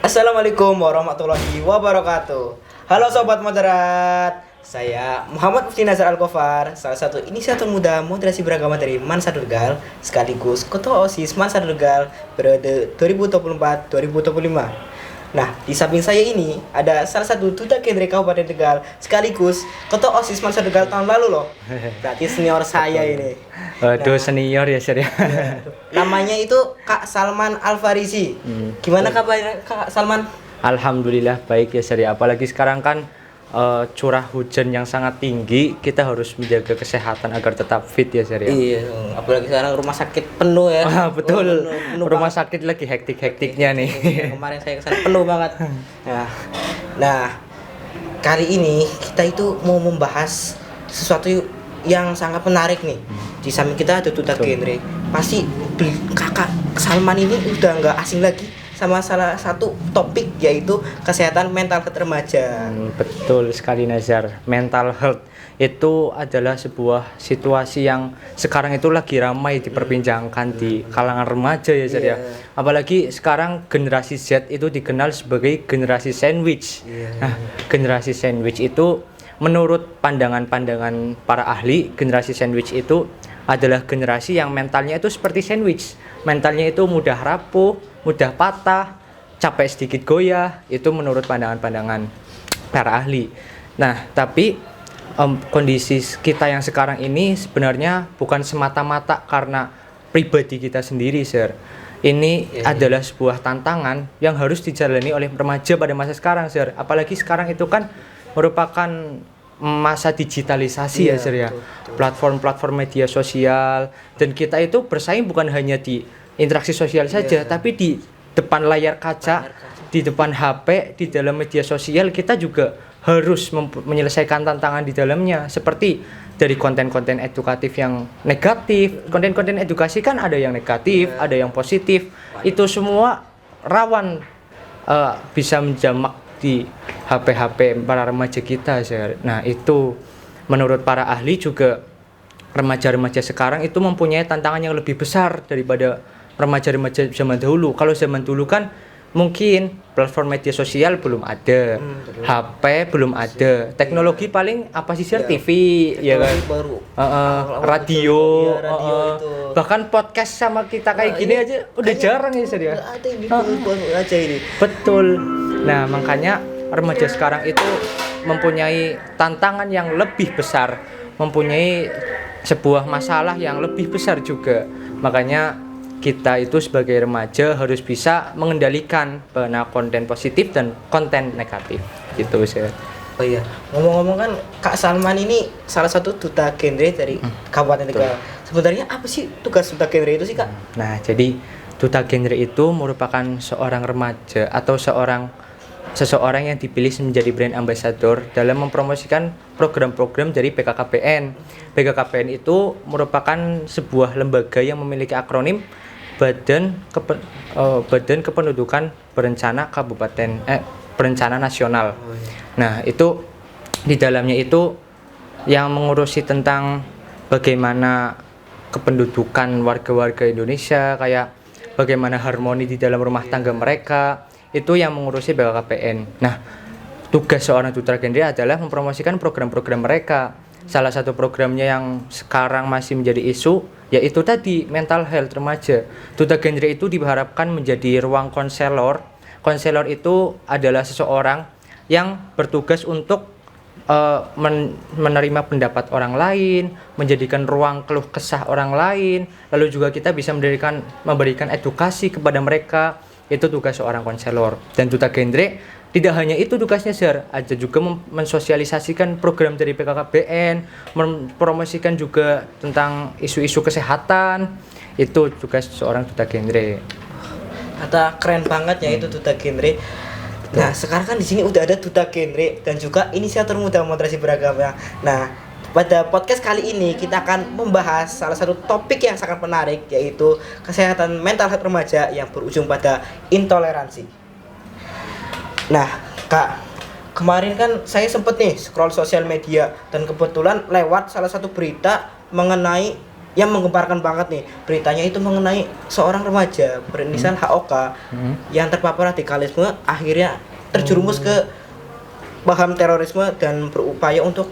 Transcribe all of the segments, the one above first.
Assalamualaikum warahmatullahi wabarakatuh. Halo Sobat Moderat, saya Muhammad Mufti Nazar Al-Kofar, salah satu inisiator muda moderasi beragama dari Mansa Durgal, sekaligus Ketua OSIS Mansa Durgal periode 2024-2025. Nah, di samping saya ini ada salah satu duta genre Kabupaten Tegal, sekaligus Ketua OSIS Mansa Durgal tahun lalu loh. Berarti senior saya ini. Waduh, senior ya Sir ya. Namanya itu Kak Salman Alfarisi. Gimana kabar Kak Salman? Alhamdulillah baik ya Sir ya. Apalagi sekarang kan curah hujan yang sangat tinggi, kita harus menjaga kesehatan agar tetap fit ya Sir ya. Iya, apalagi sekarang rumah sakit penuh ya. Betul. Penuh Rumah banget. sakit lagi hektik-hektiknya nih. Kemarin saya kesana penuh banget. Nah, kali ini kita itu mau membahas sesuatu yang sangat menarik nih. Di samping kita ada duta genre. Pasti kakak Salman ini udah nggak asing lagi sama salah satu topik, yaitu kesehatan mental remaja. Betul sekali Nazar. Mental health itu adalah sebuah situasi yang sekarang itu lagi ramai diperbincangkan di kalangan remaja ya Sir ya. Apalagi sekarang generasi Z itu dikenal sebagai generasi sandwich. Nah, generasi sandwich itu menurut pandangan-pandangan para ahli, generasi sandwich itu adalah generasi yang mentalnya itu seperti sandwich. Mentalnya itu mudah rapuh, mudah patah, capek sedikit goyah, itu menurut pandangan-pandangan para ahli. Nah, tapi kondisi kita yang sekarang ini sebenarnya bukan semata-mata karena pribadi kita sendiri, Sir. Ini adalah sebuah tantangan yang harus dijalani oleh remaja pada masa sekarang, Sir. Apalagi sekarang itu kan merupakan masa digitalisasi ya Sir ya. Platform-platform media sosial, dan kita itu bersaing bukan hanya di interaksi sosial saja, tapi di depan layar kaca, di depan HP, di dalam media sosial kita juga harus menyelesaikan tantangan di dalamnya, seperti dari konten-konten edukatif yang negatif. Konten-konten edukasi kan ada yang negatif, ada yang positif. Itu semua rawan bisa menjamak di HP-HP para remaja kita. Nah, itu menurut para ahli juga remaja-remaja sekarang itu mempunyai tantangan yang lebih besar daripada remaja-remaja zaman dahulu. Kalau zaman dulu kan mungkin platform media sosial belum ada, HP belum ada, teknologi paling apa sih Sir? TV ya kan, Baru. radio, Itu. bahkan podcast sama kita kayak gini aja udah jarang ya Sir ya. Ada yang baru aja ini. Betul. Nah, makanya remaja sekarang itu mempunyai tantangan yang lebih besar, mempunyai sebuah masalah yang lebih besar juga. Makanya kita itu sebagai remaja harus bisa mengendalikan mana konten positif dan konten negatif. Gitu sih. Oh iya, ngomong-ngomong kan Kak Salman ini salah satu duta genre dari Kabupaten Tegal. Sebenarnya apa sih tugas duta genre itu sih Kak? Nah, jadi duta genre itu merupakan seorang remaja atau seseorang yang dipilih menjadi brand ambassador dalam mempromosikan program-program dari BKKBN. BKKBN itu merupakan sebuah lembaga yang memiliki akronim Badan Kependudukan Berencana Berencana Nasional. Nah, itu di dalamnya itu yang mengurusi tentang bagaimana kependudukan warga-warga Indonesia, kayak bagaimana harmoni di dalam rumah tangga mereka. Itu yang mengurusi BKKBN. Nah, tugas seorang duta genre adalah mempromosikan program-program mereka. Salah satu programnya yang sekarang masih menjadi isu yaitu tadi mental health remaja. Duta genre itu diharapkan menjadi ruang konselor. Konselor itu adalah seseorang yang bertugas untuk menerima pendapat orang lain, menjadikan ruang keluh kesah orang lain, lalu juga kita bisa memberikan edukasi kepada mereka. Itu tugas seorang konselor. Dan duta genre tidak hanya itu tugasnya Sir, ada juga mensosialisasikan program dari BKKBN, mempromosikan juga tentang isu-isu kesehatan. Itu tugas seorang duta genre. Kata keren banget ya itu duta genre. Nah, sekarang kan di sini udah ada duta genre dan juga inisiator muda moderasi beragama. Nah, pada podcast kali ini kita akan membahas salah satu topik yang sangat menarik, yaitu kesehatan mental health remaja yang berujung pada intoleransi. Nah, Kak, kemarin kan saya sempet nih scroll sosial media dan kebetulan lewat salah satu berita mengenai yang menggemparkan banget nih beritanya itu mengenai seorang remaja berinisial HOK yang terpapar radikalisme akhirnya terjerumus ke paham terorisme dan berupaya untuk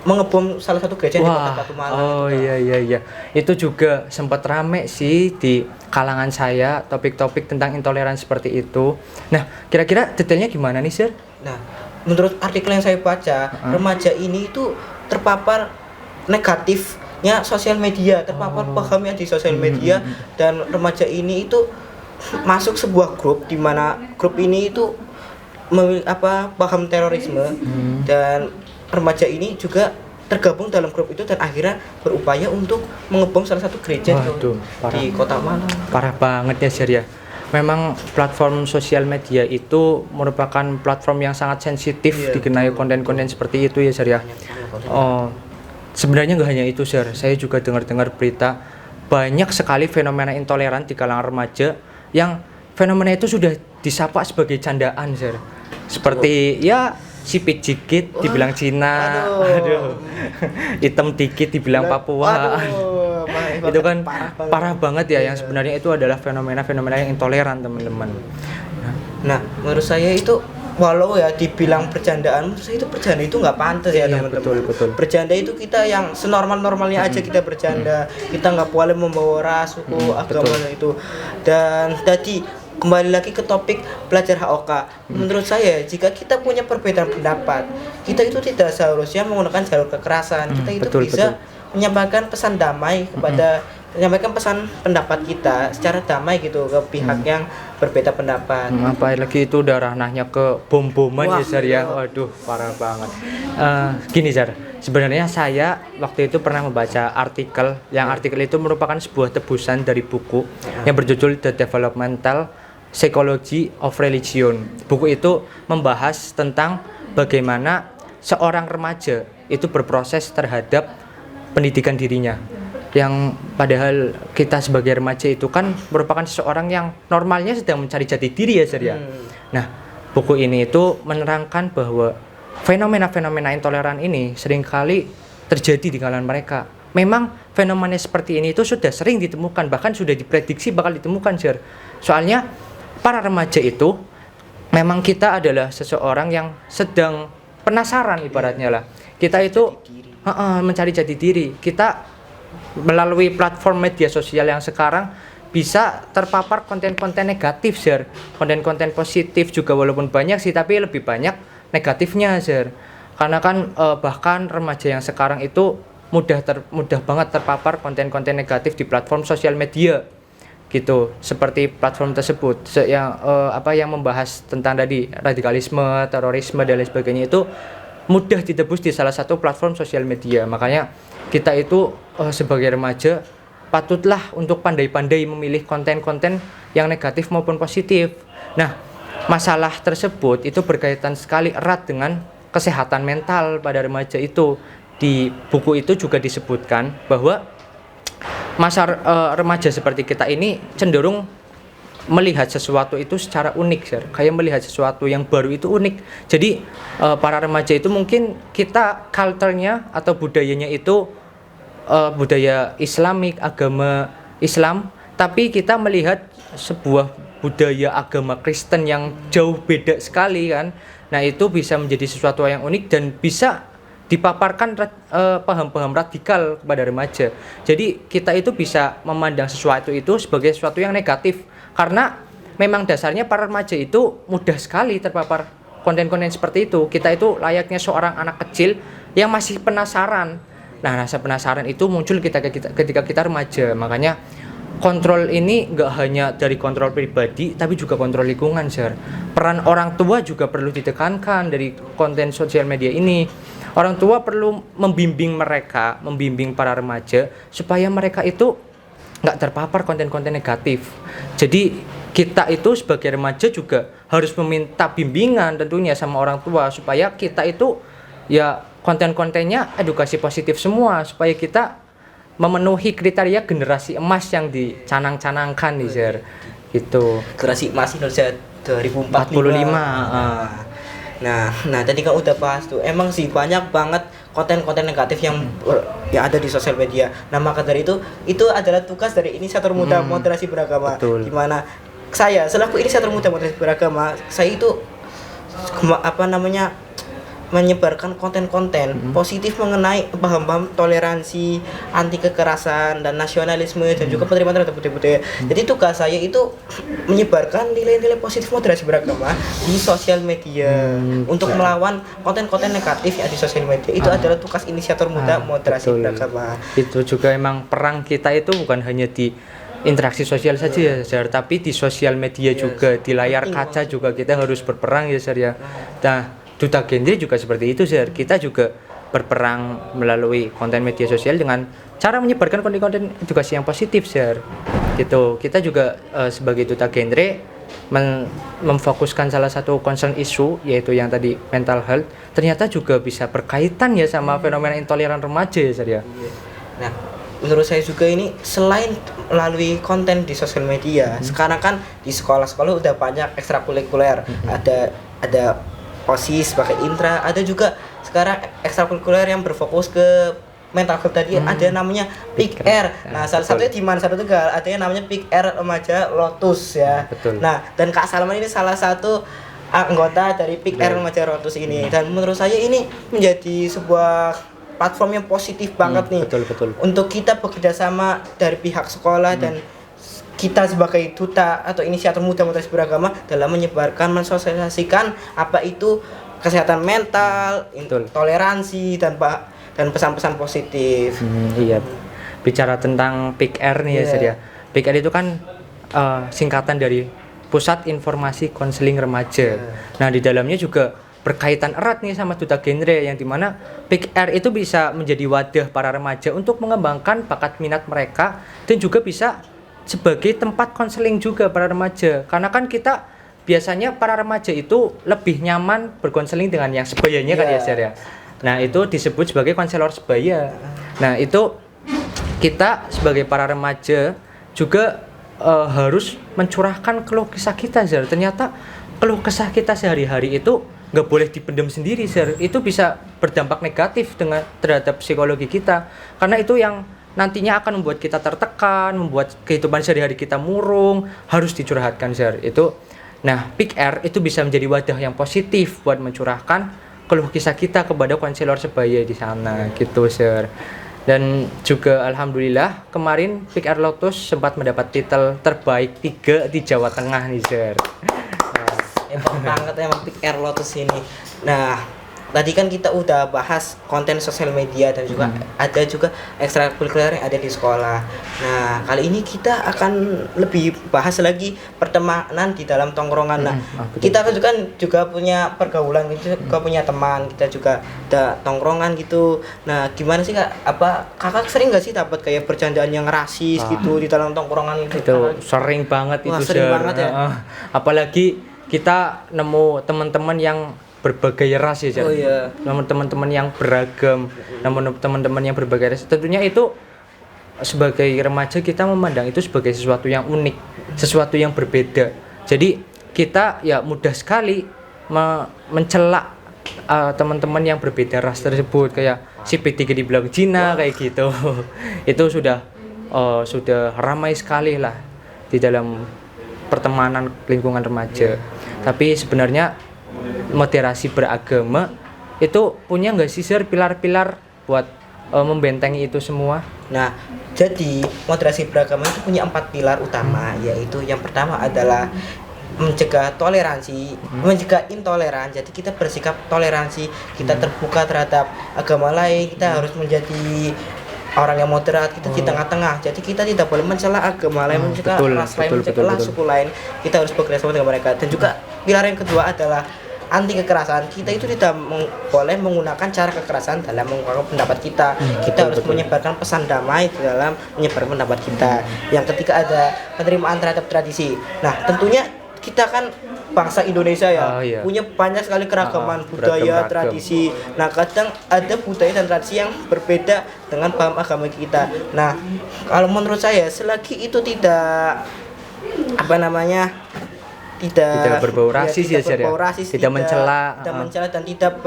mengebom salah satu gereja di Kota Batu Malang. Oh iya. Itu juga sempat rame sih di kalangan saya topik-topik tentang intoleransi seperti itu. Nah, kira-kira detailnya gimana nih, Sir? Nah, menurut artikel yang saya baca, remaja ini itu terpapar negatifnya sosial media, terpapar pahamnya di sosial media dan remaja ini itu masuk sebuah grup di mana grup ini itu paham terorisme dan remaja ini juga tergabung dalam grup itu dan akhirnya berupaya untuk mengebom salah satu gereja di Kota Malang. Parah banget ya, Sir ya. Memang platform sosial media itu merupakan platform yang sangat sensitif dikenai konten-konten seperti itu ya, Sir ya. Oh, sebenarnya nggak hanya itu, Sir. Saya juga dengar-dengar berita banyak sekali fenomena intoleran di kalangan remaja yang fenomena itu sudah disapa sebagai candaan, Sir. Seperti ya sipit dikit dibilang Cina, hitam dikit dibilang Papua. Itu kan parah banget ya, yang sebenarnya itu adalah fenomena-fenomena yang intoleran, teman-teman. Nah, menurut saya itu walau ya dibilang bercandaan, menurut saya itu bercanda itu nggak pantas ya, teman-teman. Betul. Bercanda itu kita yang senormal-normalnya aja kita bercanda. Kita nggak boleh membawa ras, suku, agama itu. Dan tadi kembali lagi ke topik belajar HOK. Menurut saya, jika kita punya perbedaan pendapat, kita itu tidak seharusnya menggunakan jalur kekerasan. Kita itu bisa menyampaikan pesan damai kepada menyampaikan pesan pendapat kita secara damai gitu ke pihak yang berbeda pendapat. Apalagi itu udah ranahnya ke bom-boman ya, Zar ya. Waduh, parah banget. Gini, Zar. Sebenarnya saya waktu itu pernah membaca artikel itu merupakan sebuah tebusan dari buku yang berjudul The Developmental Psychology of Religion. Buku itu membahas tentang bagaimana seorang remaja itu berproses terhadap pendidikan dirinya. Yang padahal kita sebagai remaja itu kan merupakan seseorang yang normalnya sedang mencari jati diri ya, Sir ya. Nah, buku ini itu menerangkan bahwa fenomena-fenomena intoleran ini seringkali terjadi di kalangan mereka. Memang fenomena seperti ini itu sudah sering ditemukan, bahkan sudah diprediksi bakal ditemukan, Sir. Soalnya para remaja itu memang kita adalah seseorang yang sedang penasaran ibaratnya lah. Kita itu mencari jati diri. Kita melalui platform media sosial yang sekarang bisa terpapar konten-konten negatif, Sir. Konten-konten positif juga walaupun banyak sih, tapi lebih banyak negatifnya, Sir. Karena kan bahkan remaja yang sekarang itu mudah banget terpapar konten-konten negatif di platform sosial media. Gitu, seperti platform tersebut yang membahas tentang tadi radikalisme, terorisme dan lain sebagainya itu mudah ditebus di salah satu platform sosial media. Makanya kita itu sebagai remaja patutlah untuk pandai-pandai memilih konten-konten yang negatif maupun positif. Nah, masalah tersebut itu berkaitan sekali erat dengan kesehatan mental pada remaja itu. Di buku itu juga disebutkan bahwa remaja seperti kita ini cenderung melihat sesuatu itu secara unik, Sir. Kayak melihat sesuatu yang baru itu unik. Jadi para remaja itu mungkin kita culture-nya atau budayanya itu budaya Islamik, agama Islam, tapi kita melihat sebuah budaya agama Kristen yang jauh beda sekali kan. Nah, itu bisa menjadi sesuatu yang unik dan bisa dipaparkan paham-paham radikal kepada remaja. Jadi kita itu bisa memandang sesuatu itu sebagai sesuatu yang negatif karena memang dasarnya para remaja itu mudah sekali terpapar konten-konten seperti itu. Kita itu layaknya seorang anak kecil yang masih penasaran. Nah, rasa penasaran itu muncul ketika kita remaja. Makanya kontrol ini nggak hanya dari kontrol pribadi tapi juga kontrol lingkungan, Sir. Peran orang tua juga perlu ditekankan dari konten sosial media ini. Orang tua perlu membimbing para remaja supaya mereka itu nggak terpapar konten-konten negatif. Jadi kita itu sebagai remaja juga harus meminta bimbingan tentunya sama orang tua supaya kita itu ya konten-kontennya edukasi positif semua supaya kita memenuhi kriteria generasi emas yang dicanang-canangkan nih, Sir. Gitu. Generasi emas Indonesia 2045. Nah, tadi kan udah bahas tuh. Emang sih banyak banget konten-konten negatif yang yang ada di sosial media. Nah, maka dari itu adalah tugas dari inisiator muda moderasi beragama. Betul. Di mana saya selaku inisiator muda moderasi beragama, saya itu menyebarkan konten-konten positif mengenai paham-paham toleransi, anti kekerasan dan nasionalisme dan juga penerimaan terhadap budaya-budaya. Jadi tugas saya itu menyebarkan nilai-nilai positif moderasi beragama di sosial media untuk melawan konten-konten negatif yang ada di sosial media. Itu adalah tugas inisiator muda moderasi betul. beragama. Itu juga emang perang kita itu bukan hanya di interaksi sosial saja ya Zar, tapi di sosial media juga, di layar kaca juga kita harus berperang ya Zar ya. Nah, Duta Genre juga seperti itu Zar. Kita juga berperang melalui konten media sosial dengan cara menyebarkan konten-konten edukasi yang positif Zar. Gitu. Kita juga sebagai Duta Genre memfokuskan salah satu concern isu yaitu yang tadi mental health, ternyata juga bisa berkaitan ya sama fenomena intoleran remaja ya Zar ya. Nah, menurut saya juga ini selain melalui konten di sosial media, sekarang kan di sekolah-sekolah udah banyak ekstrakurikuler, ada OSIS, pakai intra, ada juga sekarang ekstrakurikuler yang berfokus ke mental health tadi, ada namanya Pick Air. Nah, salah satunya di Mansar Tegal, ada yang namanya Pick Air Remaja Lotus ya. Betul. Nah, dan Kak Salman ini salah satu anggota dari Pick Air Remaja Lotus ini, dan menurut saya ini menjadi sebuah platform yang positif banget nih. Betul. Untuk kita bekerja sama dari pihak sekolah dan kita sebagai duta atau inisiator muda moderasi beragama dalam menyebarkan, mensosialisasikan apa itu kesehatan mental, toleransi dan pesan-pesan positif. Iya. Bicara tentang PIKR nih ya Zar ya. PIKR itu kan singkatan dari Pusat Informasi Konseling Remaja. Nah, di dalamnya juga berkaitan erat nih sama Duta Genre, yang dimana PIKR itu bisa menjadi wadah para remaja untuk mengembangkan bakat minat mereka dan juga bisa sebagai tempat konseling juga para remaja, karena kan kita biasanya para remaja itu lebih nyaman berkonseling dengan yang sebayanya kan ya Zar ya. Nah, itu disebut sebagai konselor sebaya. Nah, itu kita sebagai para remaja juga harus mencurahkan keluh kesah kita Zar. Ternyata keluh kesah kita sehari-hari itu nggak boleh dipendam sendiri Zar. Itu bisa berdampak negatif terhadap psikologi kita, karena itu yang nantinya akan membuat kita tertekan, membuat kehidupan sehari-hari kita murung, harus dicurhatkan Zar. Itu nah, Pick Air itu bisa menjadi wadah yang positif buat mencurahkan keluh kisah kita kepada konselor sebaya di sana gitu Zar. Dan juga alhamdulillah kemarin Pick Air Lotus sempat mendapat titel terbaik 3 di Jawa Tengah nih Zar. Hebat banget emang Pick Air Lotus ini. Nah, tadi kan kita udah bahas konten sosial media dan juga ada juga ekstrakurikuler yang ada di sekolah. Nah, kali ini kita akan lebih bahas lagi pertemanan di dalam tongkrongan. Nah, kita kan juga punya pergaulan, kita juga punya teman, kita juga ada tongkrongan gitu. Nah, gimana sih Kak? Apa Kakak sering nggak sih dapat kayak bercandaan yang rasis gitu di dalam tongkrongan itu? Itu sering banget. Wah, itu sering Zar. banget ya. Apalagi kita nemu teman-teman yang berbagai ras ya, Oh iya. teman-teman yang beragam, namun teman-teman yang berbagai ras, tentunya itu sebagai remaja kita memandang itu sebagai sesuatu yang unik, sesuatu yang berbeda. Jadi kita ya mudah sekali mencela teman-teman yang berbeda ras tersebut, kayak si P3 dibilang Cina kayak gitu. Itu sudah ramai sekali lah di dalam pertemanan lingkungan remaja. Tapi sebenarnya moderasi beragama itu punya nggak sih Zar pilar-pilar buat membentengi itu semua? Nah, jadi moderasi beragama itu punya 4 pilar utama, yaitu yang pertama adalah mencegah toleransi, mencegah intoleran. Jadi kita bersikap toleransi, kita terbuka terhadap agama lain, kita harus menjadi orang yang moderat, kita di tengah-tengah. Jadi kita tidak boleh mencela agama lain, mencela ras lain, mencela suku lain. Kita harus bekerjasama dengan mereka. Dan juga pilar yang kedua adalah anti kekerasan. Kita itu tidak boleh menggunakan cara kekerasan dalam mengungkapkan pendapat kita. Kita harus menyebarkan pesan damai dalam menyebarkan pendapat kita. Yang ketiga ada penerimaan terhadap tradisi. Nah, tentunya kita kan bangsa Indonesia ya, punya banyak sekali keragaman budaya, tradisi. Nah, kadang ada budaya dan tradisi yang berbeda dengan paham agama kita. Nah, kalau menurut saya selagi itu tidak tidak berbau rasis ya, Sir, ya? berbau rasis, Tidak mencela, tidak mencela dan tidak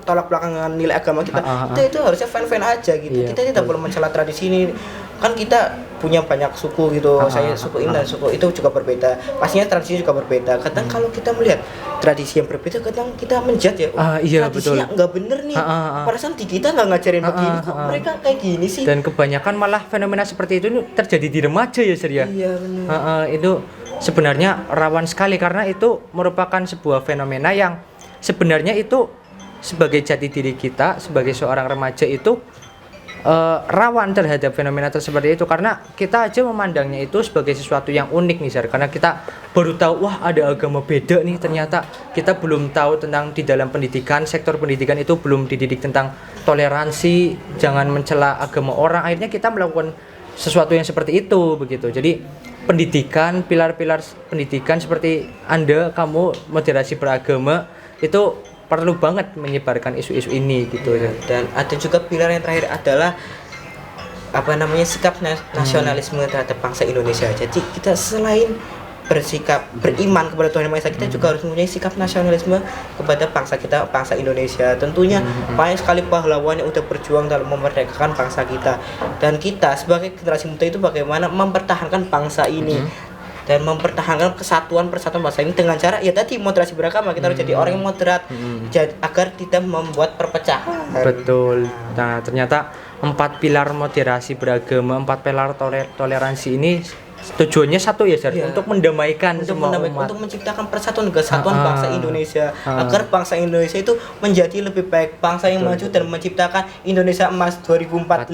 tolak belakangan nilai agama kita. Itu harusnya fan-fan aja gitu. Iya, Kita tidak perlu mencela tradisi ini. Kan kita punya banyak suku gitu. Saya suku ini dan suku itu juga berbeda. Pastinya tradisinya juga berbeda. Kadang kalau kita melihat tradisi yang berbeda, kadang kita menjat ya. Iya, tradisinya nggak bener nih. Perasaan di kita nggak ngajarin begini kok mereka kayak gini sih. Dan kebanyakan malah fenomena seperti itu terjadi di remaja ya, Sir, ya. Iya benar. Itu sebenarnya rawan sekali karena itu merupakan sebuah fenomena yang sebenarnya itu sebagai jati diri kita sebagai seorang remaja itu rawan terhadap fenomena seperti itu karena kita aja memandangnya itu sebagai sesuatu yang unik nih, Sir, karena kita baru tahu wah ada agama beda nih, ternyata kita belum tahu tentang di dalam pendidikan, sektor pendidikan itu belum dididik tentang toleransi, jangan mencela agama orang, akhirnya kita melakukan sesuatu yang seperti itu begitu. Jadi pendidikan, pilar-pilar pendidikan seperti kamu moderasi beragama itu perlu banget menyebarkan isu-isu ini gitu ya. Dan ada juga pilar yang terakhir adalah sikap nasionalisme terhadap bangsa Indonesia. Jadi kita selain bersikap beriman kepada Tuhan Yang Maha Esa, kita juga harus mempunyai sikap nasionalisme kepada bangsa kita, bangsa Indonesia. Tentunya banyak sekali pahlawan yang udah berjuang dalam memerdekakan bangsa kita. Dan kita sebagai generasi muda itu bagaimana mempertahankan bangsa ini dan mempertahankan persatuan bangsa ini dengan cara ya tadi moderasi beragama. Kita harus jadi orang yang moderat agar tidak membuat perpecahan. Betul. Nah, ternyata 4 pilar moderasi beragama, 4 pilar toleransi ini tujuannya satu ya, Sir, untuk mendamaikan semua umat, untuk menciptakan persatuan kesatuan bangsa Indonesia agar bangsa Indonesia itu menjadi lebih baik, bangsa yang maju dan menciptakan Indonesia Emas 2045.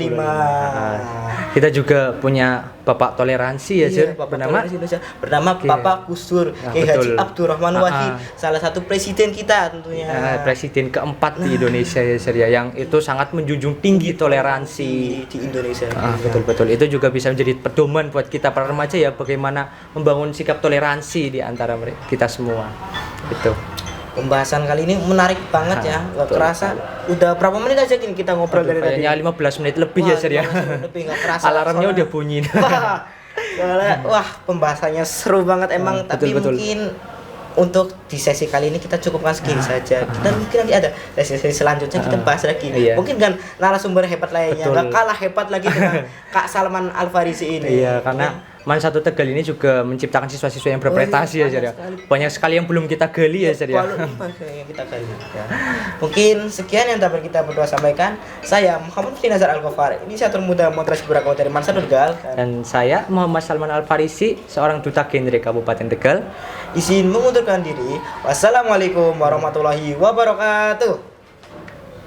Kita juga punya Bapak Toleransi ya, Sir, bernama Bapak Gus Dur Haji Abdurrahman Wahid, salah satu presiden kita tentunya. Presiden keempat di Indonesia ya, Sir, ya, yang itu sangat menjunjung tinggi toleransi di Indonesia. Betul. Itu juga bisa menjadi pedoman buat kita para remaja ya, bagaimana membangun sikap toleransi di antara kita semua. Itu. Pembahasan kali ini menarik banget ya. Gak kerasa udah berapa menit aja kita ngobrol dari tadi. Kayaknya 15 menit lebih ya, Sir, ya. Lebih gak kerasa. Alarmnya udah bunyi. Wah, pembahasannya seru banget emang. Tapi mungkin untuk di sesi kali ini kita cukupkan segini saja. Kita mungkin nanti ada sesi selanjutnya kita bahas lagi. Mungkin kan narasumber hebat lainnya gak kalah hebat lagi dengan Kak Salman Al Farisi ini. Iya, karena Man Satu Tegal ini juga menciptakan siswa-siswa yang berprestasi ya, Sir, ya. Banyak sekali yang belum kita gali ya, Sir, ya. Mungkin sekian yang dapat kita berdua sampaikan. Saya Muhammad Mufti Nazar Al-Ghafar, inisiator muda moderasi beragama dari Man Satu Tegal. Dan saya Muhammad Salman Al Farisi, seorang duta genre Kabupaten Tegal. Izin mengundurkan diri. Wassalamualaikum warahmatullahi wabarakatuh.